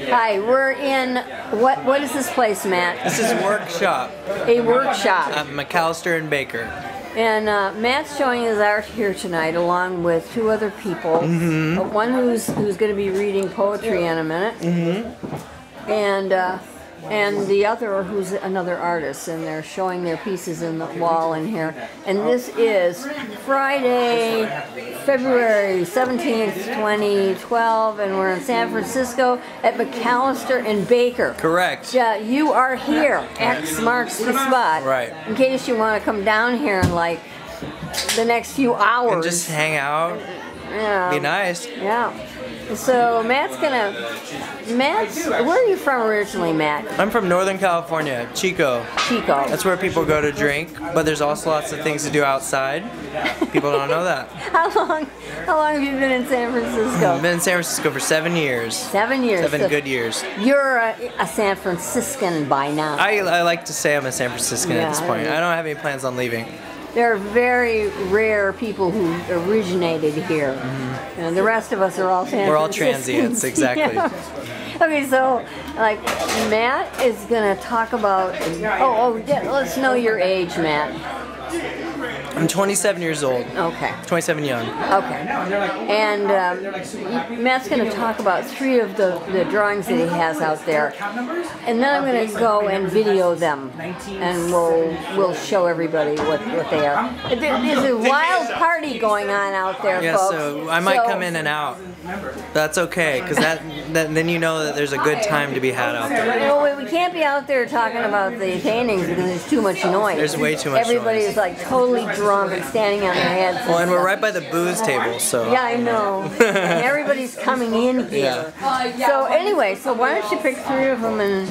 Hi, we're in, what is this place, Matt? This is Workshop. A workshop. At McAllister and Baker. And Matt's showing his art here tonight along with two other people. One who's going to be reading poetry in a minute. And the other who's another artist, and they're showing their pieces in the wall in here. And this is Friday, February 17th, 2012, and we're in San Francisco at McAllister and Baker. Correct. You are here. X marks the spot. Right. In case you want to come down here in like the next few hours. And just hang out. Yeah. Be nice. Yeah. So Matt's, where are you from originally, Matt? I'm from Northern California, Chico. Chico. That's where people go to drink, but there's also lots of things to do outside. People don't know that. How long have you been in San Francisco? I've been in San Francisco for 7 years. 7 years. 7 good years. You're a San Franciscan by now. I like to say I'm a San Franciscan at this point. I don't have any plans on leaving. There are very rare people who originated here. And the rest of us are all San Franciscans. We're all transients, exactly. Yeah. Okay, so like Matt is gonna talk about. Let's know your age, Matt. I'm 27 years old. Okay. 27 young. Okay. And Matt's going to talk about 3 of the drawings that he has out there. And then I'm going to go and video them. And we'll show everybody what they are. There's a wild party going on out there, yeah, folks. So I might come in and out. That's okay, because then you know that there's a good time to be had out there. Well, we can't be out there talking about the paintings because there's too much noise. There's way too much Everybody noise. is like totally drunk and standing on their heads. Well, and we're right by the booze table, so. Yeah, I know. And everybody's coming in here. Yeah. So anyway, so why don't you pick 3 of them and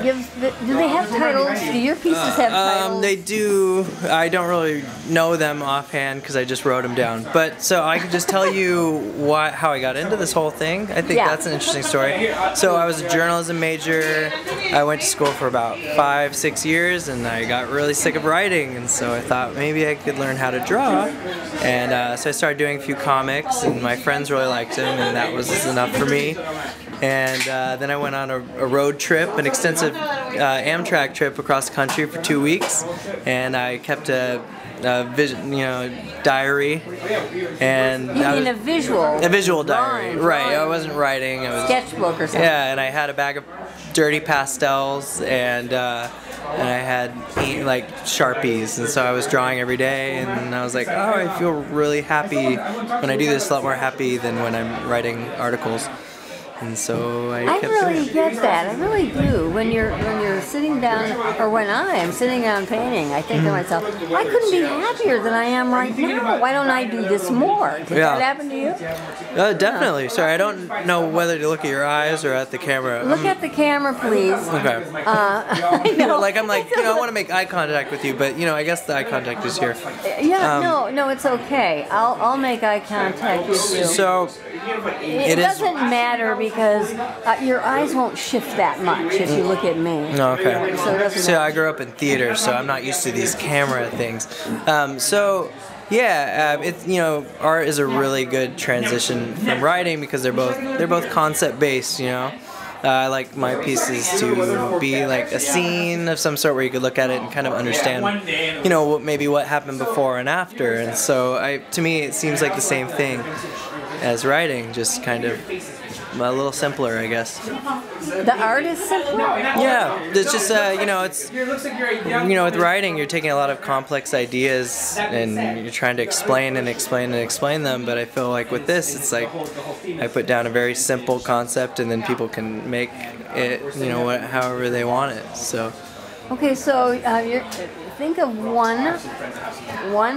give? Do they have titles? Do your pieces have titles? They do. I don't really know them offhand because I just wrote them down. But so I can just tell you how I got into this whole thing. I think that's an interesting story. So I was a journalism major. I went to school for about 5-6 years, and I got really sick of writing, and so I thought maybe I could learn how to draw. And so I started doing a few comics, and my friends really liked them, and that was enough for me. And then I went on a road trip, an extensive Amtrak trip across the country for 2 weeks, and I kept a diary. And you mean a visual? A visual diary, right? I wasn't writing. I was sketchbook or something. Yeah, and I had a bag of dirty pastels, and I had like Sharpies, and so I was drawing every day, and I was like, oh, I feel really happy when I do this, a lot more happy than when I'm writing articles. And so I really get that. I really do. When you're sitting down, or when I am sitting down painting, I think to myself, I couldn't be happier than I am right now. Why don't I do this more? Did that happen to you? Definitely. Sorry, I don't know whether to look at your eyes or at the camera. Look at the camera, please. Okay. I know. I want to make eye contact with you, but I guess the eye contact is here. Yeah. No, it's okay. I'll make eye contact with you. So it doesn't matter because your eyes won't shift that much if you look at me. Okay. So it doesn't I grew up in theater, so I'm not used to these camera things. Art is a really good transition from writing because they're both concept based. I like my pieces to be like a scene of some sort where you could look at it and kind of understand, maybe what happened before and after. And so to me, it seems like the same thing as writing, just kind of a little simpler, I guess. The art is simpler? Yeah, it's just, with writing, you're taking a lot of complex ideas and you're trying to explain them, but I feel like with this, it's like I put down a very simple concept and then people can make it, however they want it, so. Okay, so think of one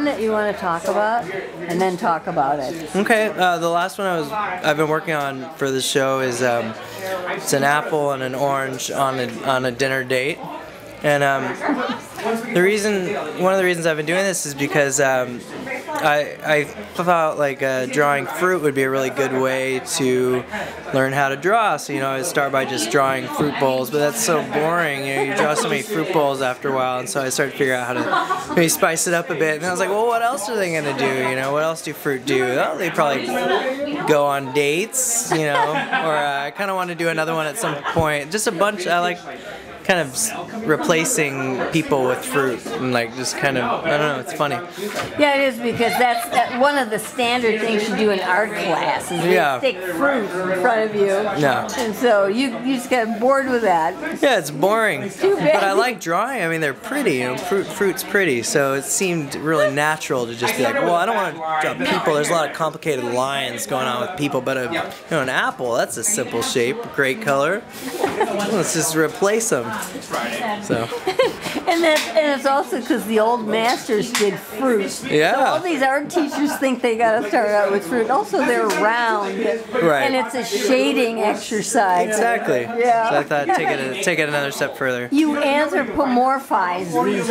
that you want to talk about, and then talk about it. Okay, the last one I've been working on for the show is it's an apple and an orange on a dinner date, and one of the reasons I've been doing this is because I thought like drawing fruit would be a really good way to learn how to draw. So I start by just drawing fruit bowls, but that's so boring. You draw so many fruit bowls after a while, and so I started figuring out how to maybe spice it up a bit. And I was like, well, what else are they gonna do? What else do fruit do? Oh, they probably go on dates, you know, or I kind of want to do another one at some point. Just a bunch. I like kind of replacing people with fruit and like just kind of, I don't know, it's funny. Yeah, it is, because that's one of the standard things you do in art class is they stick fruit in front of you. Yeah. And so you just get bored with that. Yeah, it's boring. It's too bad. But I like drawing. I mean, they're pretty. You know, fruit's pretty, so it seemed really natural to just be like, well, I don't want to draw people. There's a lot of complicated lines going on with people, but an apple, that's a simple shape, great color. Let's just replace them. So. and it's also because the old masters did fruit. Yeah. So all these art teachers think they got to start out with fruit. Also, they're round. Right. And it's a shading exercise. Exactly. Yeah. So I thought take it another step further. You anthropomorphize these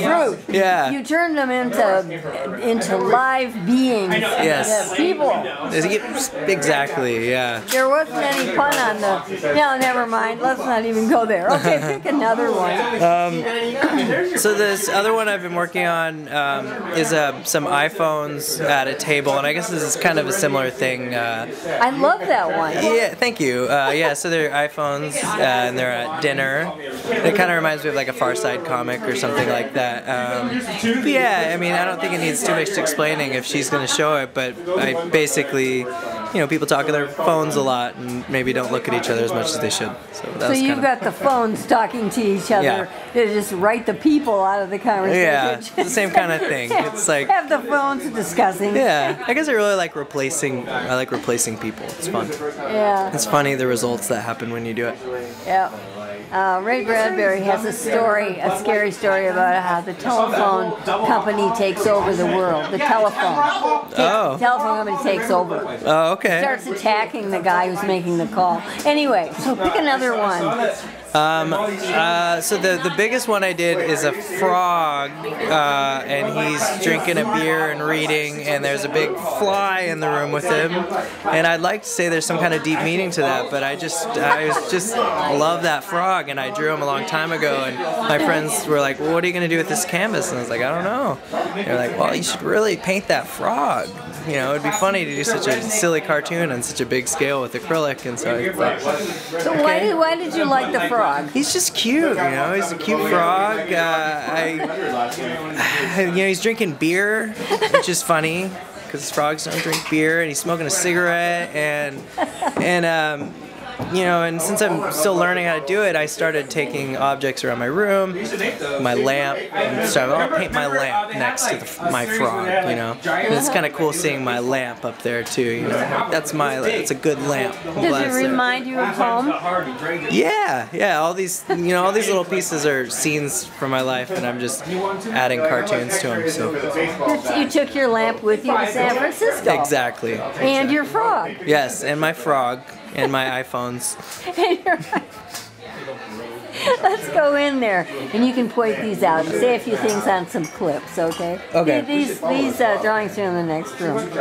fruit. Yeah. You turn them into live beings. Yes. People. Exactly. Yeah. There wasn't any pun on the. No, never mind. Let's not even go there. Okay, pick another one. So this other one I've been working on is some iPhones at a table, and I guess this is kind of a similar thing. I love that one. Yeah, thank you. Yeah, so they're iPhones, and they're at dinner. It kind of reminds me of like a Far Side comic or something like that. But yeah, I mean, I don't think it needs too much explaining if she's going to show it, but I basically, you know, people talk on their phones a lot and maybe don't look at each other as much as they should. So you've got the phones talking to each other. Yeah. They just write the people out of the conversation. Yeah, it's the same kind of thing. It's like have the phones discussing. Yeah, I guess I really like replacing. I like replacing people. It's fun. Yeah. It's funny the results that happen when you do it. Yeah. Ray Bradbury has a scary story about how the telephone company takes over the world. The telephone. The telephone company takes over. Oh, okay. Starts attacking the guy who's making the call. Anyway, so pick another one. So the biggest one I did is a frog, and he's drinking a beer and reading, and there's a big fly in the room with him. And I'd like to say there's some kind of deep meaning to that, but I just love that frog, and I drew him a long time ago. And my friends were like, "Well, what are you gonna do with this canvas?" And I was like, "I don't know." They're like, "Well, you should really paint that frog. You know, it'd be funny to do such a silly cartoon on such a big scale with acrylic." And so I thought, so why did you like the frog? He's just cute, you know. He's a cute frog. He's drinking beer, which is funny because frogs don't drink beer, and he's smoking a cigarette, and you know, and since I'm still learning how to do it, I started taking objects around my room, my lamp, and so I'll paint my lamp next to my frog, you know. And it's kind of cool seeing my lamp up there too, you know. It's a good lamp. Does it remind you of home? Yeah. All these little pieces are scenes from my life, and I'm just adding cartoons to them. So you took your lamp with you to San Francisco. Exactly. And your frog. Yes, and my frog. And my iPhones. Let's go in there, and you can point these out and say a few things on some clips, okay? Okay. These drawings are in the next room.